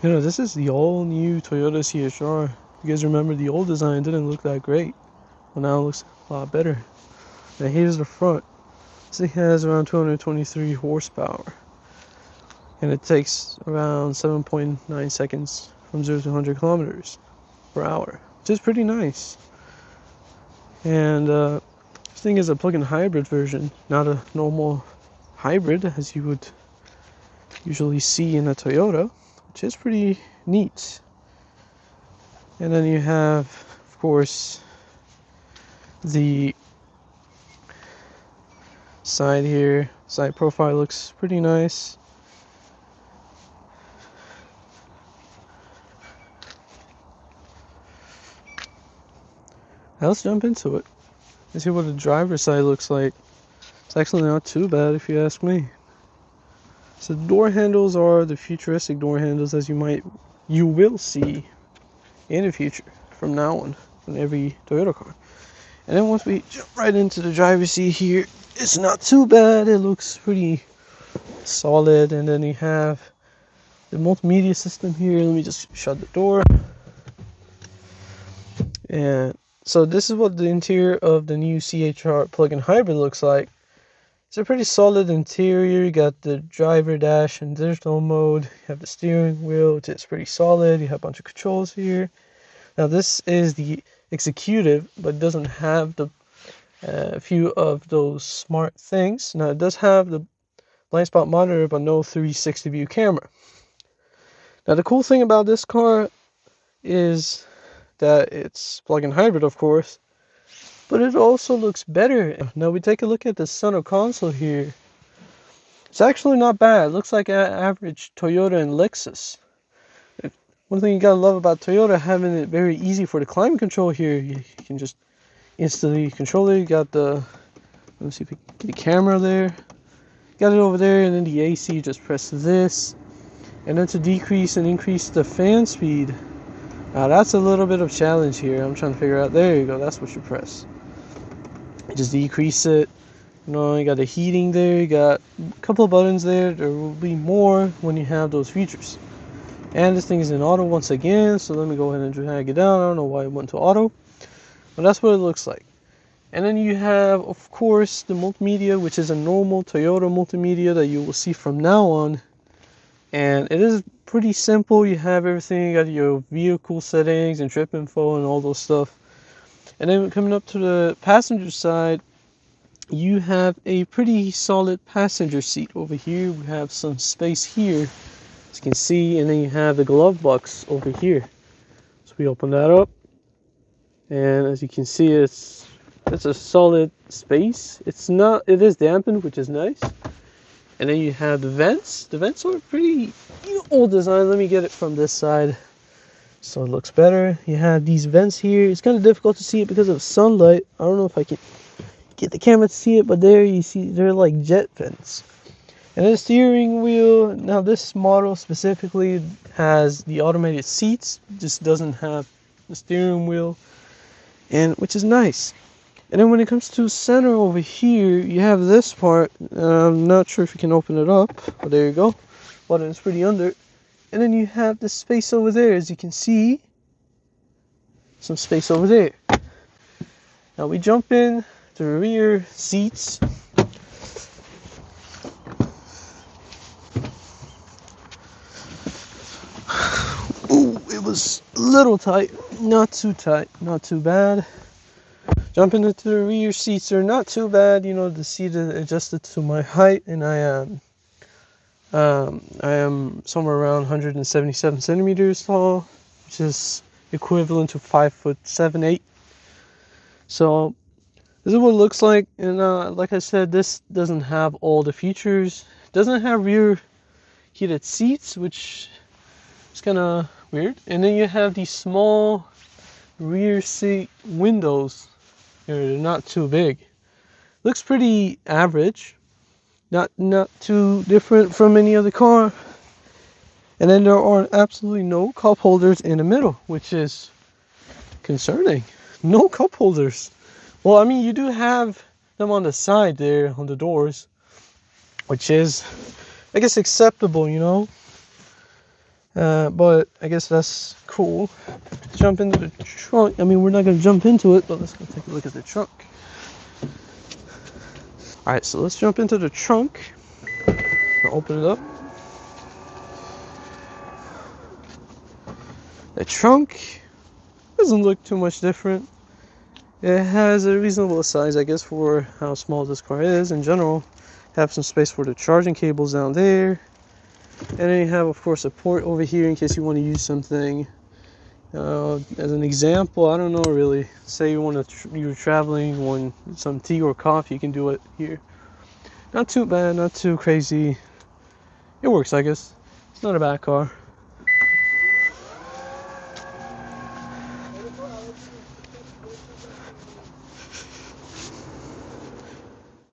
You know, this is the all-new Toyota CHR. You guys remember the old design didn't look that great. Well, now it looks a lot better. Now here's the front. This thing has around 223 horsepower. And it takes around 7.9 seconds from 0 to 100 kilometers per hour, which is pretty nice. And this thing is a plug-in hybrid version, not a normal hybrid as you would usually see in a Toyota, which is pretty neat. And then you have, of course, the side here. Side profile looks pretty nice. Now let's jump into it and see what the driver's side looks like. It's actually not too bad if you ask me. So the door handles are the futuristic door handles as you will see in the future from now on in every Toyota car. And then once we jump right into the driver's seat here, it's not too bad. It looks pretty solid. And then you have the multimedia system here. Let me just shut the door. And so this is what the interior of the new CHR plug-in hybrid looks like. It's a pretty solid interior. You got the driver dash in digital mode. You have the steering wheel, which is pretty solid. You have a bunch of controls here. Now this is the executive, but it doesn't have the few of those smart things. Now it does have the blind spot monitor, but no 360 view camera. Now the cool thing about this car is that it's plug-in hybrid, of course, but it also looks better. Now we take a look at the center console here. It's actually not bad. It looks like an average Toyota and Lexus. One thing you gotta love about Toyota, having it very easy for the climate control here. You can just instantly control it. You got the, let's see if we get the camera there. Got it over there, and then the AC, you just press this. And then to decrease and increase the fan speed. Now that's a little bit of challenge here. I'm trying to figure out, there you go, that's what you press. You just decrease it. You know, you got the heating there, you got a couple of buttons there. There will be more when you have those features. And this thing is in auto once again, so let me go ahead and drag it down. I don't know why it went to auto, but that's what it looks like. And then you have, of course, the multimedia, which is a normal Toyota multimedia that you will see from now on. And it is pretty simple. You have everything. You got your vehicle settings and trip info and all those stuff. And then coming up to the passenger side, you have a pretty solid passenger seat over here. We have some space here, as you can see, and then you have the glove box over here. So we open that up, and as you can see, it's a solid space. It is dampened, which is nice. And then you have the vents. The vents are pretty old design. Let me get it from this side so it looks better. You have these vents here. It's kind of difficult to see it because of sunlight. I don't know if I can get the camera to see it, but there you see they're like jet vents. And then the steering wheel. Now this model specifically has the automated seats. Just doesn't have the steering wheel, and which is nice. And then when it comes to center over here, you have this part. I'm not sure if you can open it up, but there you go. Button is pretty under. And then you have the space over there, as you can see. Some space over there. Now we jump in to the rear seats. Ooh, it was a little tight. Not too tight, not too bad. Jumping into the rear seats are not too bad. You know, the seat is adjusted to my height, and I am somewhere around 177 centimeters tall, which is equivalent to 5'7", 8". So this is what it looks like. And like I said, this doesn't have all the features. It doesn't have rear heated seats, which is kind of weird. And then you have these small rear seat windows. They're not too big. Looks pretty average. Not too different from any other car. And then there are absolutely no cup holders in the middle, which is concerning. No cup holders. Well, I mean, you do have them on the side there, on the doors, which is, I guess, acceptable, you know. But I guess that's cool. Let's jump into the trunk. I mean, we're not gonna jump into it, but let's go take a look at the trunk. All right, so let's jump into the trunk. I'll open it up. The trunk doesn't look too much different. It has a reasonable size, I guess, for how small this car is in general. Have some space for the charging cables down there. And then you have, of course, a port over here in case you want to use something. As an example, I don't know really. Say you want to you're traveling, want some tea or coffee, you can do it here. Not too bad, not too crazy. It works, I guess. It's not a bad car.